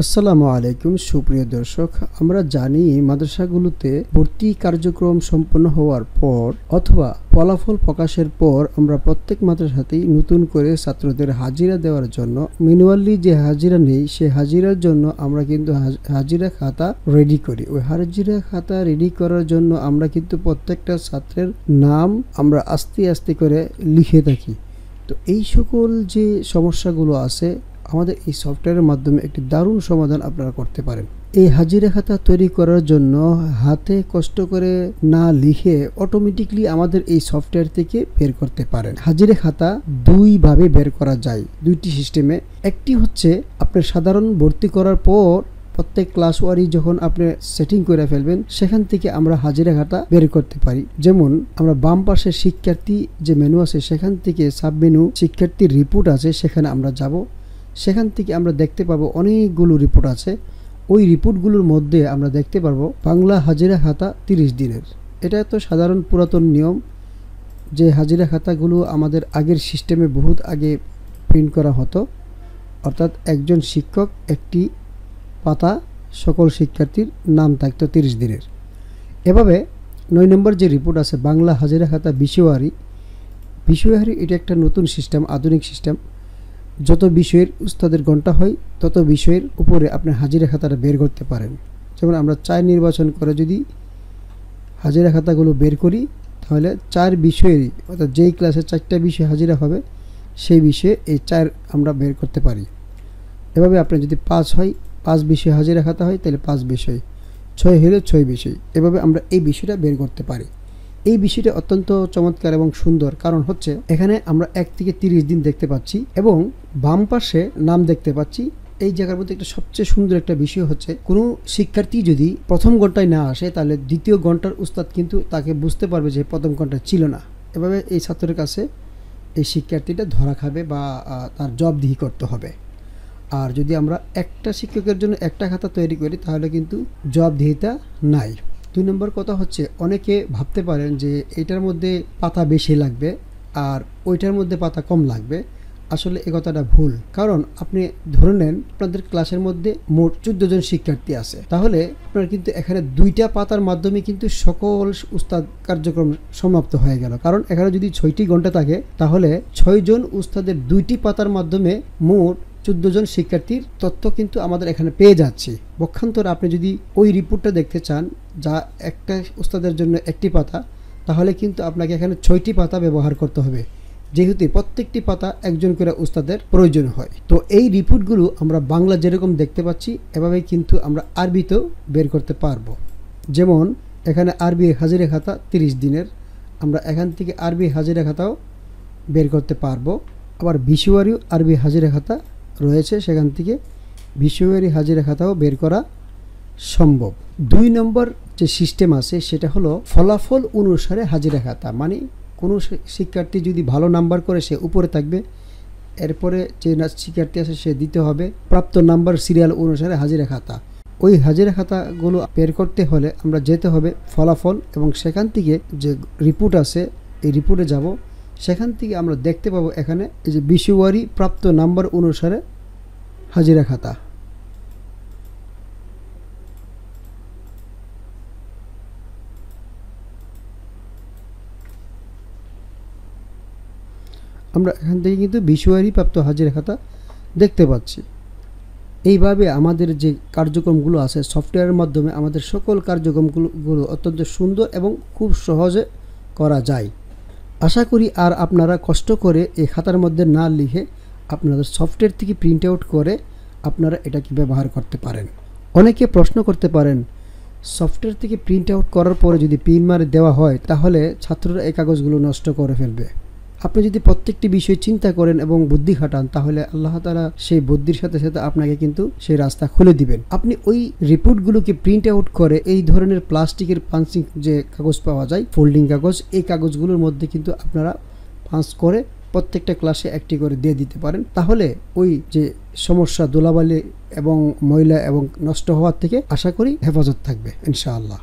আসসালামু আলাইকুম সুপ্রিয় দর্শক, আমরা জানি মাদ্রাসাগুলোতে ভর্তি কার্যক্রম সম্পন্ন হওয়ার পর অথবা ফলাফল প্রকাশের পর আমরা প্রত্যেক মাদ্রাসাতেই নতুন করে ছাত্রদের হাজিরা দেওয়ার জন্য ম্যানুয়ালি যে হাজিরা নেই সে হাজিরার জন্য আমরা কিন্তু হাজিরা খাতা রেডি করি। ওই হাজিরা খাতা রেডি করার জন্য আমরা কিন্তু প্রত্যেকটা ছাত্রের নাম আমরা আস্তে আস্তে করে লিখে থাকি। তো এই সকল যে সমস্যাগুলো আছে আমাদের এই সফটওয়্যারের মাধ্যমে একটি দারুণ সমাধান আপনারা করতে পারেন। এই হাজিরা খাতা তৈরি করার জন্য হাতে কষ্ট করে না লিখে অটোমেটিকলি আমাদের এই সফটওয়্যার থেকে বের করতে পারেন। হাজিরা খাতা দুইভাবে বের করা যায়, দুইটি সিস্টেমে। একটি হচ্ছে আপনার সাধারণ ভর্তি করার পর প্রত্যেক ক্লাস ওয়ারি যখন আপনি সেটিং করে ফেলবেন সেখান থেকে আমরা হাজিরা খাতা বের করতে পারি। যেমন আমরা বাম পাশে শিক্ষার্থী যে মেনু আছে সেখান থেকে সাব মেনু শিক্ষার্থীর রিপোর্ট আছে, সেখানে আমরা যাব। সেখান থেকে আমরা দেখতে পাবো অনেকগুলো রিপোর্ট আছে। ওই রিপোর্টগুলোর মধ্যে আমরা দেখতে পারবো বাংলা হাজিরা খাতা 30 দিনের। এটা তো সাধারণ পুরাতন নিয়ম যে হাজিরা খাতাগুলো আমাদের আগের সিস্টেমে বহুত আগে প্রিন্ট করা হতো, অর্থাৎ একজন শিক্ষক একটি পাতা সকল শিক্ষার্থীর নাম থাকতো 30 দিনের। এভাবে 9 নম্বর যে রিপোর্ট আছে বাংলা হাজিরা খাতা বিষয়ওয়ারি, এটা একটা নতুন সিস্টেম, আধুনিক সিস্টেম। যত বিষয়ের উস্তাদের ঘন্টা হয় তত বিষয়ের উপরে আপনার হাজিরা খাতাটা বের করতে পারেন। যেমন আমরা 4 নির্বাচন করে যদি হাজিরা খাতাগুলো বের করি তাহলে 4 বিষয়েরই, অর্থাৎ যেই ক্লাসে 4টা বিষয় হাজিরা হবে সেই বিষয়ে এই 4 আমরা বের করতে পারি। এভাবে আপনার যদি 5 হয় 5 বিষয় হাজিরা খাতা হয় তাহলে 5 বিষয়, 6 হলে 6 বিষয়। এভাবে আমরা এই বিষয়টা বের করতে পারি। এই বিষয়টা অত্যন্ত চমৎকার এবং সুন্দর, কারণ হচ্ছে এখানে আমরা 1 থেকে 30 দিন দেখতে পাচ্ছি এবং বাম পাশে নাম দেখতে পাচ্ছি। এই জায়গার মধ্যে একটা সবচেয়ে সুন্দর একটা বিষয় হচ্ছে কোনো শিক্ষার্থী যদি প্রথম ঘন্টায় না আসে তাহলে দ্বিতীয় ঘন্টার উস্তাদ কিন্তু তাকে বুঝতে পারবে যে প্রথম ঘন্টা ছিল না। এভাবে এই ছাত্রের কাছে এই শিক্ষার্থীটা ধরা খাবে বা তার জবাবদিহি করতে হবে। আর যদি আমরা একটা শিক্ষকের জন্য একটা খাতা তৈরি করি তাহলে কিন্তু জবাবদিহিতা নাই। 2 নম্বর কথা হচ্ছে অনেকে ভাবতে পারেন যে এটার মধ্যে পাতা বেশি লাগবে আর ওইটার মধ্যে পাতা কম লাগবে। আসলে এই কথাটা ভুল, কারণ আপনি ধরে নেন আপনাদের ক্লাসের মধ্যে মোট 14 জন শিক্ষার্থী আছে, তাহলে আপনার কিন্তু এখানে 2টা পাতার মাধ্যমে কিন্তু সকল উস্তাদ কার্যক্রম সমাপ্ত হয়ে গেল। কারণ এখানে যদি 6টি ঘন্টা থাকে তাহলে 6 জন উস্তাদের 2টি পাতার মাধ্যমে মোট 14 জন শিক্ষার্থীর তথ্য কিন্তু আমাদের এখানে পেয়ে যাচ্ছি। পক্ষান্তরে আপনি যদি ওই রিপোর্টটা দেখতে চান যা একটা উস্তাদের জন্য একটি পাতা, তাহলে কিন্তু আপনাকে এখানে 6টি পাতা ব্যবহার করতে হবে, যেহেতু প্রত্যেকটি পাতা একজন করে উস্তাদের প্রয়োজন হয়। তো এই রিপোর্টগুলো আমরা বাংলা যেরকম দেখতে পাচ্ছি এভাবেই কিন্তু আমরা আরবিতেও বের করতে পারবো। যেমন এখানে আরবি হাজিরা খাতা 30 দিনের, আমরা এখান থেকে আরবি হাজিরা খাতাও বের করতে পারবো। আবার বিষয়ওয়ারিও আরবি হাজিরা খাতা রয়েছে, সেখান থেকে বিষয়ওয়ারি হাজিরা খাতাও বের করা সম্ভব। 2 নম্বর যে সিস্টেম আছে সেটা হলো ফলাফল অনুসারে হাজিরা খাতা। মানে কোনো শিক্ষার্থী যদি ভালো নাম্বার করে সে উপরে থাকবে, এরপরে যে শিক্ষার্থী আছে সে দিতে হবে প্রাপ্ত নাম্বার সিরিয়াল অনুসারে হাজিরা খাতা। ওই হাজিরা খাতাগুলো বের করতে হলে আমরা যেতে হবে ফলাফল এবং সেখান থেকে যে রিপোর্ট আছে এই রিপোর্টে যাব। সেখান থেকে আমরা দেখতে পাবো এখানে এই যে বিষয়ওয়ারি প্রাপ্ত নাম্বার অনুসারে হাজিরা খাতা। আমরা এখান থেকে কিন্তু বিষয়ওয়ারি প্রাপ্ত হাজিরা খাতা দেখতে পাচ্ছি। এইভাবে আমাদের যে কার্যক্রমগুলো আছে সফটওয়্যারের মাধ্যমে আমাদের সকল কার্যক্রমগুলো অত্যন্ত সুন্দর এবং খুব সহজে করা যায়। আশা করি আর আপনারা কষ্ট করে এই খাতার মধ্যে না লিখে আপনাদের সফটওয়্যার থেকে প্রিন্ট আউট করে আপনারা এটাকে ব্যবহার করতে পারেন। অনেকে প্রশ্ন করতে পারেন সফটওয়্যার থেকে প্রিন্ট আউট করার পরে যদি পিন মারে দেওয়া হয় তাহলে ছাত্ররা এই কাগজগুলো নষ্ট করে ফেলবে। আপনি যদি প্রত্যেকটি বিষয় চিন্তা করেন এবং বুদ্ধি খাটান তাহলে আল্লাহ তাআলা সেই বুদ্ধির সাথে সাথে আপনাকে কিন্তু সেই রাস্তা খুলে দিবেন। আপনি ওই রিপোর্টগুলোকে প্রিন্ট আউট করে এই ধরনের প্লাস্টিকের পাঞ্চিং যে কাগজ পাওয়া যায় ফোল্ডিং কাগজ, এই কাগজগুলোর মধ্যে কিন্তু আপনারা পাঞ্চ করে প্রত্যেকটা ক্লাসে একটি করে দিয়ে দিতে পারেন। তাহলে ওই যে সমস্যা ধুলাবালি এবং ময়লা এবং নষ্ট হওয়ার থেকে আশা করি হেফাজত থাকবে ইনশাআল্লাহ।